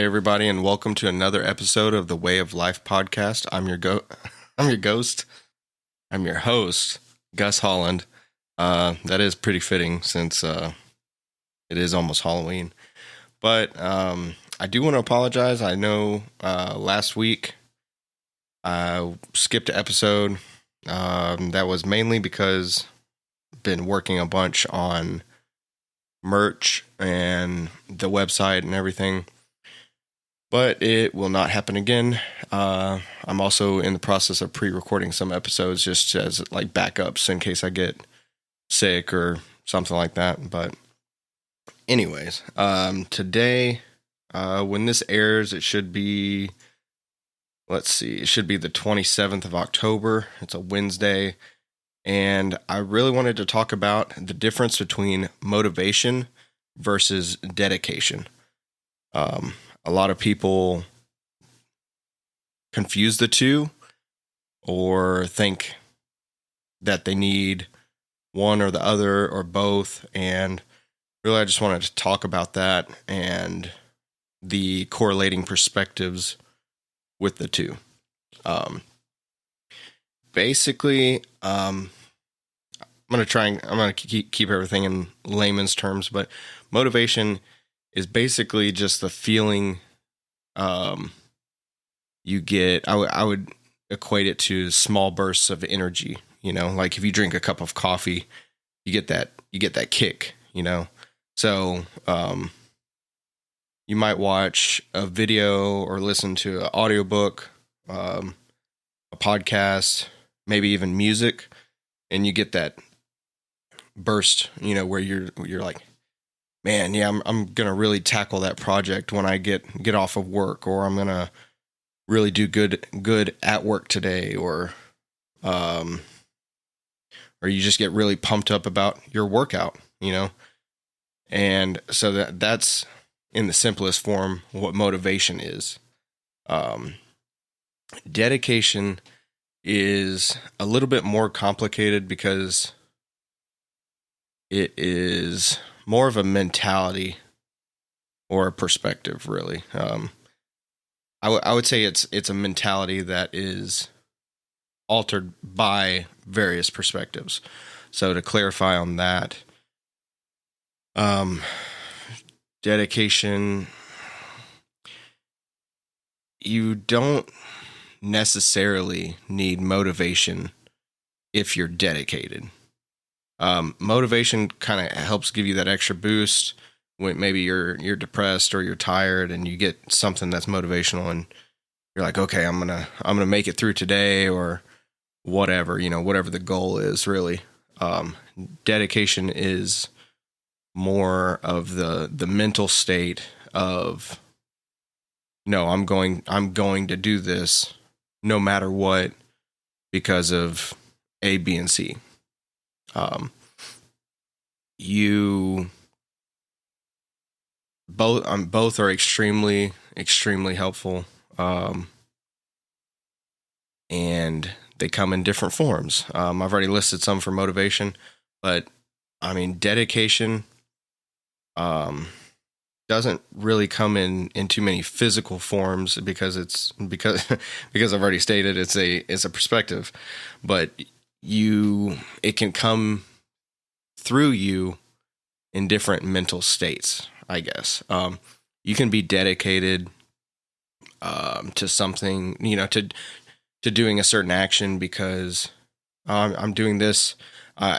Hey everybody, and welcome to another episode of the Way of Life podcast. I'm your ghost. I'm your host, Gus Holland. That is pretty fitting since it is almost Halloween. But I do want to apologize. I know last week I skipped an episode. That was mainly because I've been working a bunch on merch and the website and everything. But it will not happen again. I'm also in the process of pre-recording some episodes just as like backups in case I get sick or something like that. But anyways, today, when this airs, it should be, it should be the 27th of October. It's a Wednesday. And I really wanted to talk about the difference between motivation versus dedication. A lot of people confuse the two or think that they need one or the other or both. And really, I just wanted to talk about that and the correlating perspectives with the two. Basically, I'm going to keep everything in layman's terms, but motivation is basically just the feeling you get. I would equate it to small bursts of energy. You know, like if you drink a cup of coffee, you get that kick. You know, so you might watch a video or listen to an audiobook, a podcast, maybe even music, and you get that burst. You know, where you're like, man, yeah, I'm gonna really tackle that project when I get off of work, or I'm gonna really do good at work today, or you just get really pumped up about your workout, you know. And so that's in the simplest form what motivation is. Dedication is a little bit more complicated because it is more of a mentality or a perspective, really. I would say it's a mentality that is altered by various perspectives. So to clarify on that, dedication, you don't necessarily need motivation if you're dedicated. Motivation kind of helps give you that extra boost when maybe you're depressed or you're tired and you get something that's motivational and you're like, okay, I'm gonna make it through today or whatever, you know, whatever the goal is really. Dedication is more of the mental state of, no, I'm going to do this no matter what because of A, B, and C. You both are extremely helpful, and they come in different forms. I've already listed some for motivation, but I mean dedication doesn't really come in too many physical forms because I've already stated it's a perspective, but it can come through you in different mental states, I guess. You can be dedicated to something, you know, to doing a certain action because I'm doing this.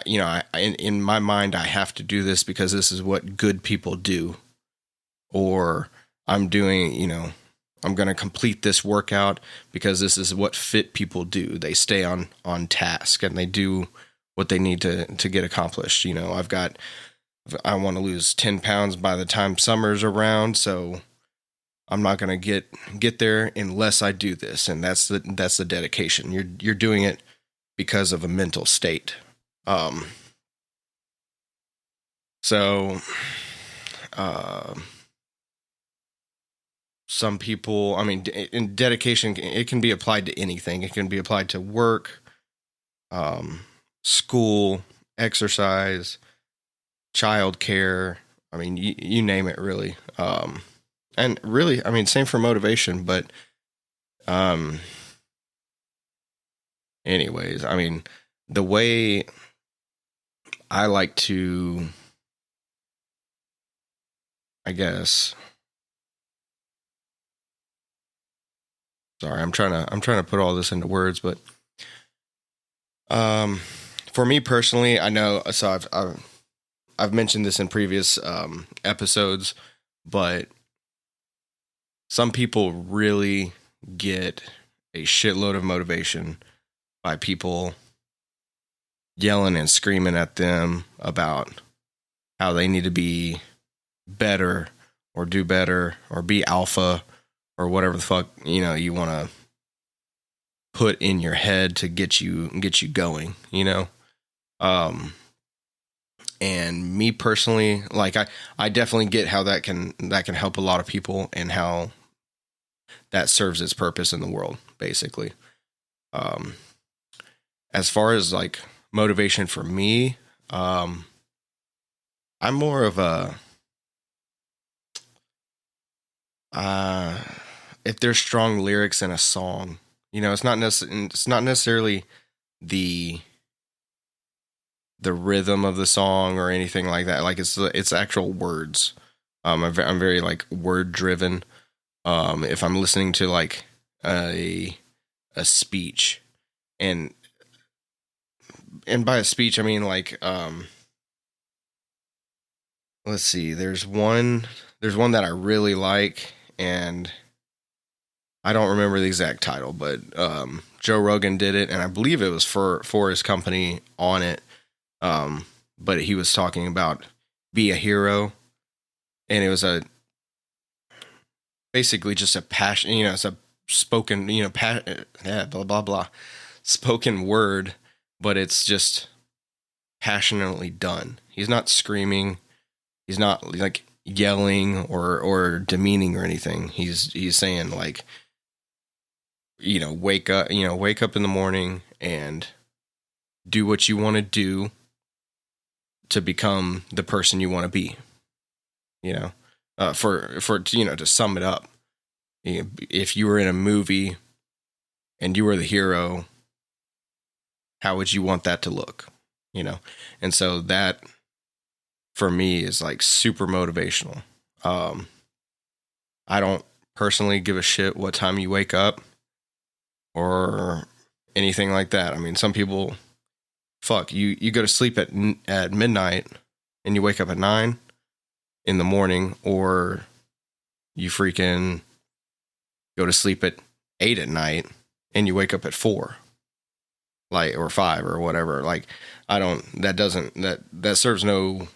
You know, in my mind, I have to do this because this is what good people do. Or I'm doing, you know, I'm going to complete this workout because this is what fit people do. They stay on task and they do what they need to get accomplished. You know, I want to lose 10 pounds by the time summer's around, so I'm not going to get there unless I do this. And that's the dedication. You're doing it because of a mental state. Some people, I mean, in dedication, it can be applied to anything. It can be applied to work, school, exercise, childcare. I mean, you name it, really. And really, I mean, same for motivation, but um anyways, I mean, the way I like to, I guess, sorry, I'm trying to put all this into words, but um for me personally, I know, so I've mentioned this in previous episodes, but some people really get a shitload of motivation by people yelling and screaming at them about how they need to be better or do better or be alpha or whatever the fuck, you want to put in your head to get you going, um and me personally, like, I definitely get how that can help a lot of people and how that serves its purpose in the world, basically. um as far as like motivation for me, I'm more of a, uh if there's strong lyrics in a song, it's not necessarily the rhythm of the song or anything like that. Like, it's actual words. I'm very like word driven. If I'm listening to like a speech, and by a speech I mean like, let's see, there's one that I really like, and I don't remember the exact title, but Joe Rogan did it, and I believe it was for his company on it. But he was talking about be a hero, and it was basically just a passion. It's a spoken, blah blah blah, spoken word, but it's just passionately done. He's not screaming. He's not like yelling or demeaning or anything. He's saying like, wake up, wake up in the morning and do what you want to do to become the person you want to be. For to sum it up, if you were in a movie and you were the hero, how would you want that to look? And so that for me is like super motivational. I don't personally give a shit what time you wake up or anything like that. I mean, some people, fuck, you go to sleep at midnight and you wake up at 9 in the morning, or you freaking go to sleep at 8 at night and you wake up at 4, like, or 5 or whatever. Like, that serves no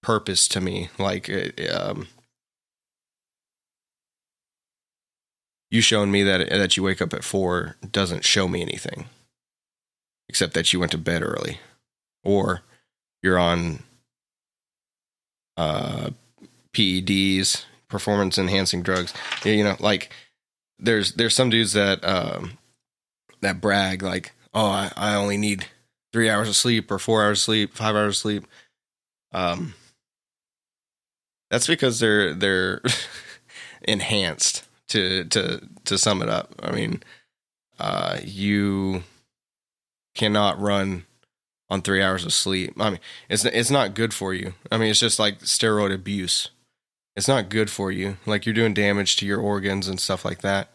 purpose to me. Like, you showing me that you wake up at 4 doesn't show me anything, except that you went to bed early, or you're on PEDs, performance enhancing drugs. Like, there's some dudes that that brag like, oh, I only need 3 hours of sleep or 4 hours of sleep, 5 hours of sleep. That's because they're enhanced. To sum it up, I mean, you cannot run on 3 hours of sleep. I mean, it's not good for you. I mean, it's just like steroid abuse. It's not good for you. Like, you're doing damage to your organs and stuff like that.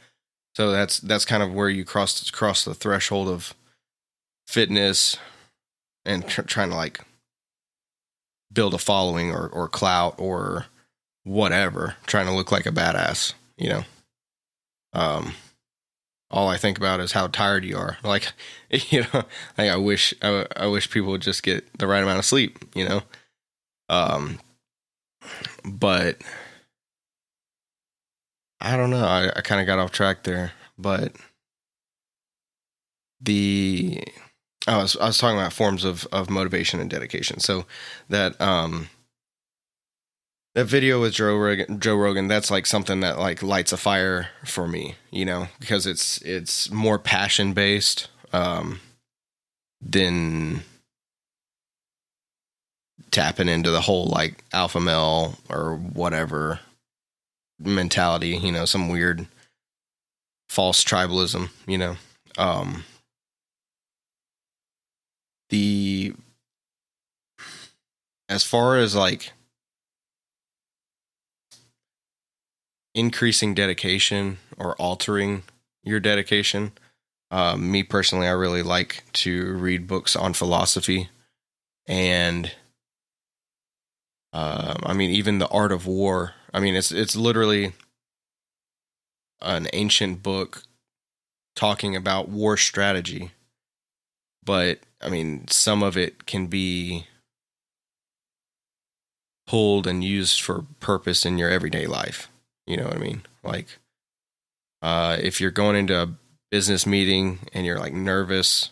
So that's kind of where you cross the threshold of fitness and trying to like build a following or clout or whatever, trying to look like a badass. All I think about is how tired you are. Like, like, I wish people would just get the right amount of sleep, but I don't know. I kind of got off track there, but I was talking about forms of motivation and dedication. So that that video with Joe Rogan, that's like something that like lights a fire for me, because it's more passion based than tapping into the whole like alpha male or whatever mentality, some weird false tribalism, the as far as like increasing dedication or altering your dedication, me personally, I really like to read books on philosophy. And even The Art of War. It's literally an ancient book talking about war strategy, but some of it can be pulled and used for purpose in your everyday life. You know what I mean? Like, if you're going into a business meeting and you're like nervous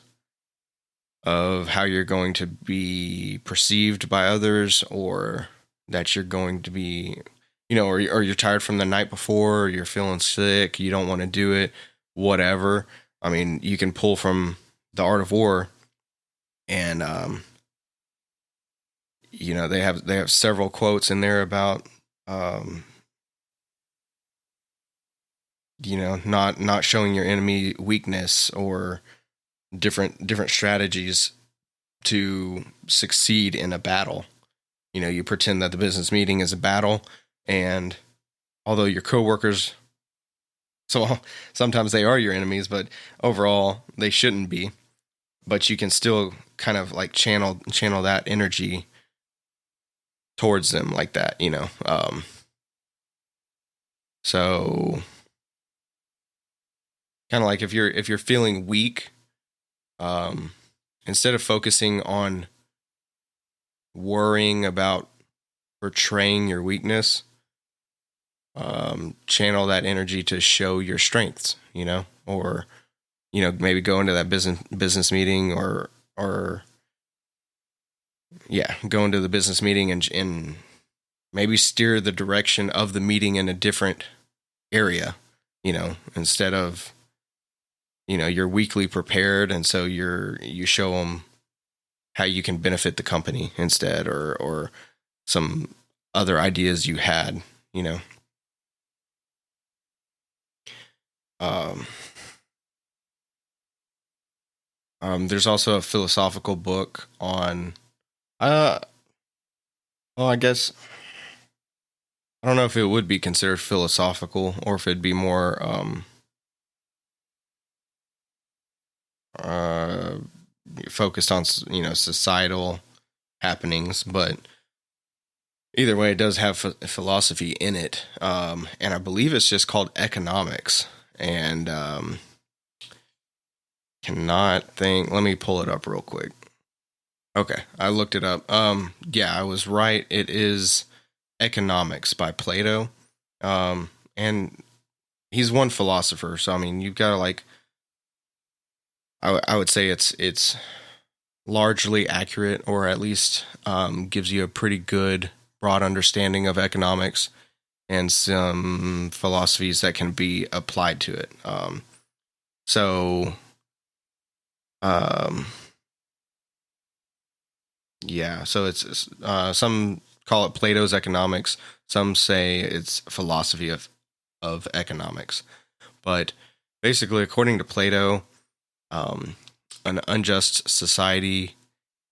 of how you're going to be perceived by others, or that you're going to be, or you're tired from the night before, or you're feeling sick, you don't want to do it, whatever. You can pull from The Art of War, and they have several quotes in there about not showing your enemy weakness, or different strategies to succeed in a battle. You pretend that the business meeting is a battle, and although your coworkers, so sometimes they are your enemies, but overall they shouldn't be. But you can still kind of like channel that energy towards them like that, So kind of like if you're feeling weak, instead of focusing on worrying about portraying your weakness, channel that energy to show your strengths, or maybe go into that business meeting, or go into the business meeting and maybe steer the direction of the meeting in a different area, instead of, you're weakly prepared, and so you show them how you can benefit the company instead, or some other ideas you had, there's also a philosophical book on, I guess, I don't know if it would be considered philosophical, or if it'd be more, focused on, societal happenings, but either way, it does have philosophy in it. And I believe it's just called Economics, and, cannot think, let me pull it up real quick. Okay, I looked it up. I was right. It is Economics by Plato. And he's one philosopher, so you've got to like, I would say it's largely accurate, or at least gives you a pretty good broad understanding of economics and some philosophies that can be applied to it. So it's some call it Plato's economics. Some say it's philosophy of economics. But basically, according to Plato, an unjust society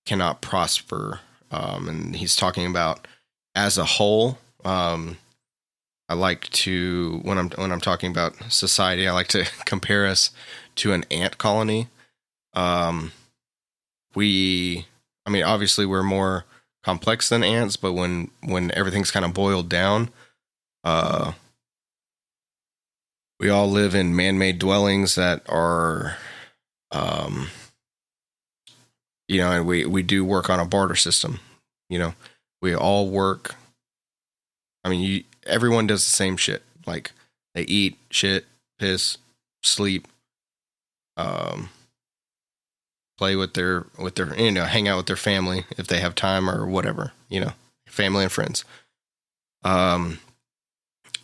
cannot prosper. And he's talking about as a whole. I like to, when I'm talking about society, I like to compare us to an ant colony. Obviously we're more complex than ants, but when everything's kind of boiled down, we all live in man-made dwellings that are, and we do work on a barter system. We all work. Everyone does the same shit. Like, they eat, shit, piss, sleep, play with their hang out with their family if they have time, or whatever, family and friends.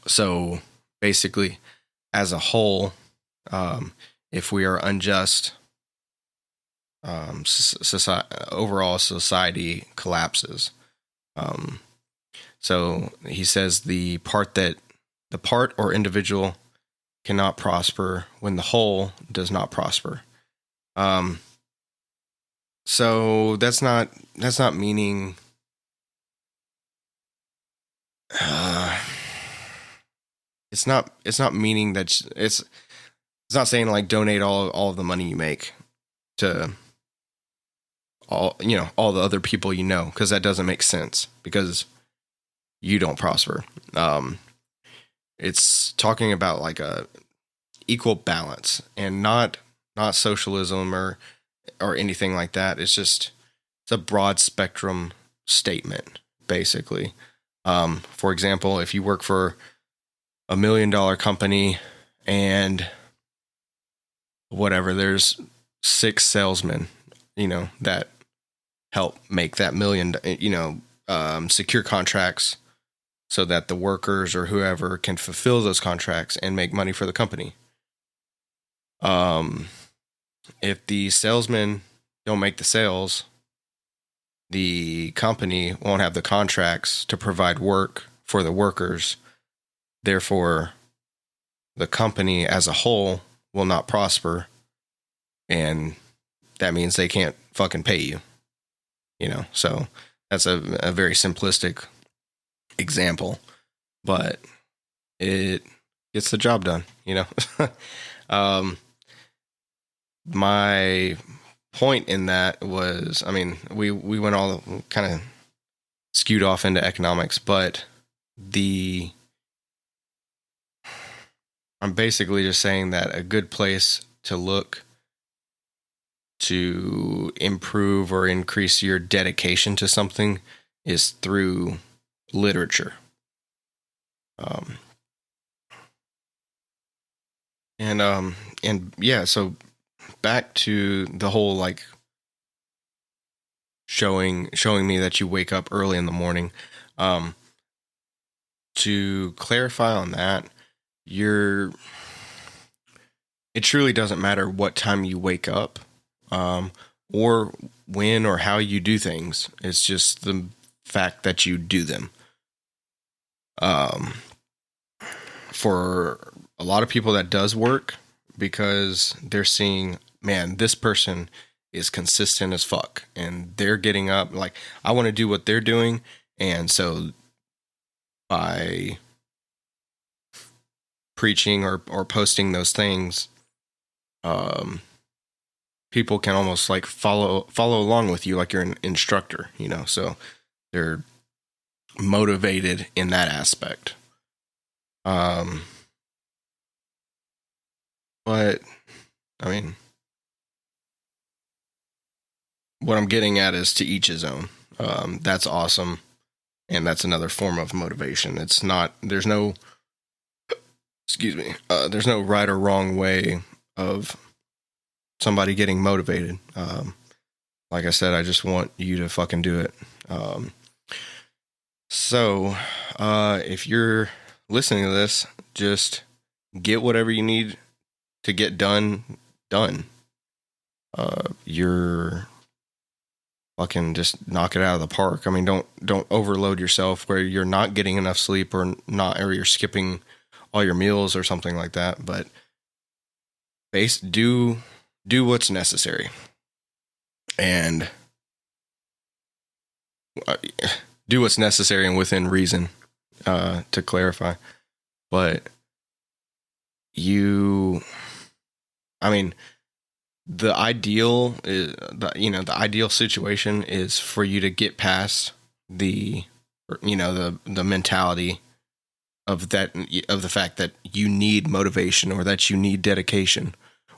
So basically, as a whole, if we are unjust, overall society collapses. So he says the part that the part or individual cannot prosper when the whole does not prosper. So that's not meaning. It's not meaning that it's not saying like donate all of the money you make to all the other people, because that doesn't make sense, because you don't prosper. It's talking about like a equal balance, and not socialism or anything like that. It's a broad spectrum statement, basically. For example, if you work for $1 million company and whatever, there's 6 salesmen, that help make that million, secure contracts so that the workers or whoever can fulfill those contracts and make money for the company. If the salesmen don't make the sales, the company won't have the contracts to provide work for the workers. Therefore, the company as a whole will not prosper, and that means they can't fucking pay you. So that's a very simplistic example, but it gets the job done. My point in that was, we went all kind of skewed off into economics, but I'm basically just saying that a good place to look to improve or increase your dedication to something is through literature. So back to the whole like showing me that you wake up early in the morning. To clarify on that, it truly doesn't matter what time you wake up, or when or how you do things. It's just the fact that you do them. For a lot of people that does work, because they're seeing, man, this person is consistent as fuck, and they're getting up like, I want to do what they're doing. And so by preaching or posting those things, people can almost like follow along with you like you're an instructor, so they're motivated in that aspect. But what I'm getting at is to each his own. That's awesome. And that's another form of motivation. There's no right or wrong way of somebody getting motivated. Like I said, I just want you to fucking do it. So if you're listening to this, just get whatever you need to get done. You're fucking just knock it out of the park. Don't overload yourself where you're not getting enough sleep or you're skipping all your meals or something like that. But do what's necessary, and do what's necessary and within reason, to clarify. But the ideal is the ideal situation is for you to get past the mentality of the fact that you need motivation, or that you need dedication,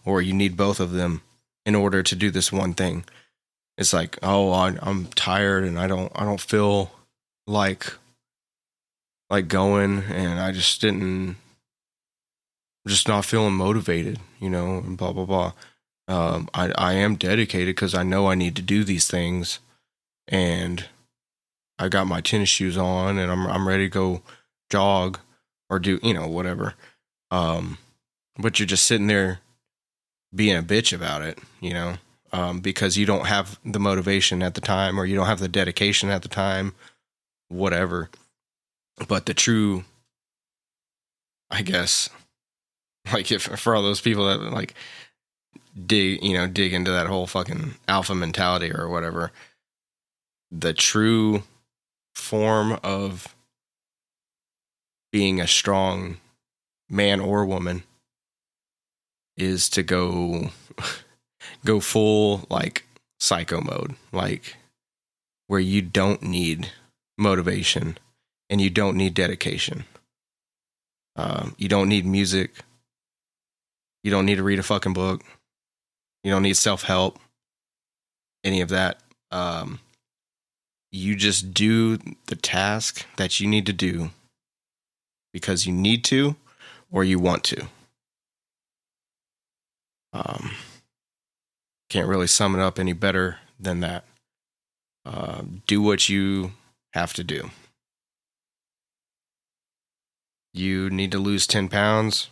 or you need both of them in order to do this one thing. It's like, oh, I'm tired and I don't feel like going, and I'm just not feeling motivated, and blah, blah, blah. I am dedicated because I know I need to do these things, and I got my tennis shoes on, and I'm ready to go jog or do, whatever. But you're just sitting there being a bitch about it, because you don't have the motivation at the time, or you don't have the dedication at the time, whatever. But the true I guess, like, if for all those people that like dig into that whole fucking alpha mentality or whatever, the true form of being a strong man or woman is to go full like psycho mode, like where you don't need motivation and you don't need dedication. You don't need music. You don't need to read a fucking book. You don't need self-help, any of that. You just do the task that you need to do because you need to or you want to. Can't really sum it up any better than that. Do what you have to do. You need to lose 10 pounds.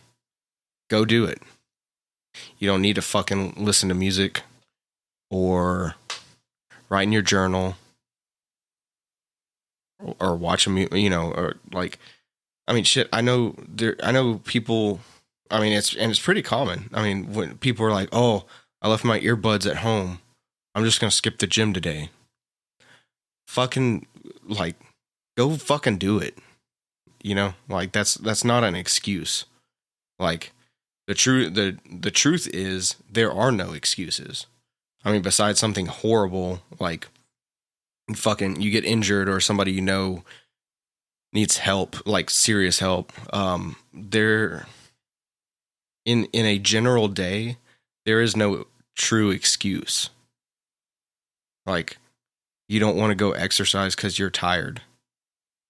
Go do it. You don't need to fucking listen to music or write in your journal or watch or like, I mean, shit, I know people, I mean, it's pretty common. I mean, when people are like, oh, I left my earbuds at home, I'm just going to skip the gym today. Fucking, like, go fucking do it. Like, that's not an excuse. Like, the truth is there are no excuses. I mean, besides something horrible, like fucking you get injured or somebody needs help, like serious help. There in a general day, there is no true excuse. Like, you don't want to go exercise because you're tired.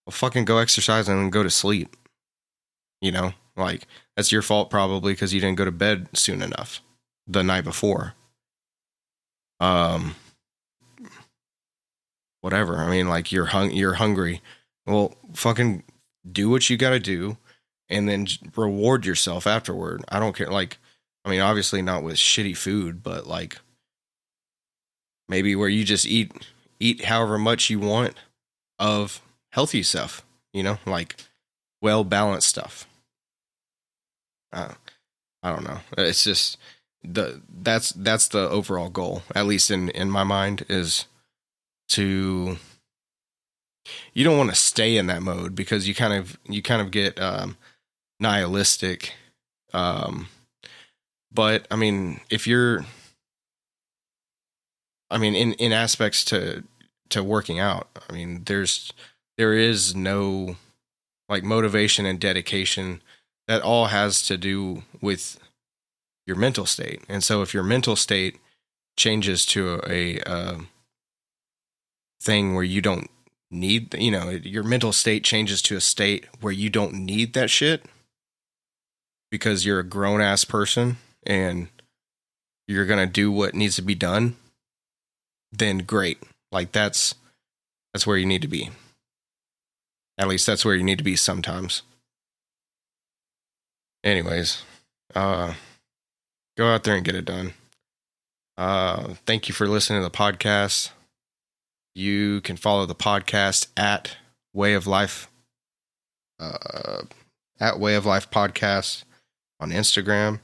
Well, fucking go exercise and then go to sleep. Like, that's your fault probably because you didn't go to bed soon enough the night before. Whatever. I mean, like, you're hungry. Well, fucking do what you got to do and then reward yourself afterward. I don't care. Like, I mean, obviously not with shitty food, but like maybe where you just eat however much you want of healthy stuff, like well-balanced stuff. I don't know. It's just that's the overall goal, at least in my mind, is to, you don't want to stay in that mode because you kind of get nihilistic. But I mean, in aspects to working out, I mean, there is no like motivation and dedication. That all has to do with your mental state. And so if your mental state changes to a thing where you don't need, your mental state changes to a state where you don't need that shit because you're a grown ass person and you're going to do what needs to be done, then great. Like, that's where you need to be. At least that's where you need to be sometimes. Anyways, go out there and get it done. Thank you for listening to the podcast. You can follow the podcast at Way of Life Podcast on Instagram.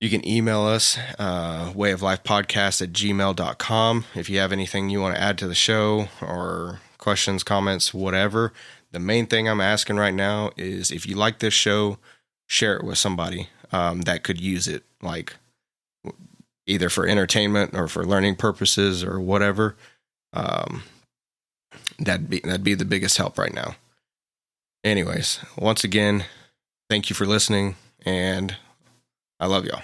You can email us, wayoflifepodcast@gmail.com. If you have anything you want to add to the show or questions, comments, whatever. The main thing I'm asking right now is if you like this show, share it with somebody that could use it, like either for entertainment or for learning purposes or whatever. That'd be the biggest help right now. Anyways, once again, thank you for listening, and I love y'all.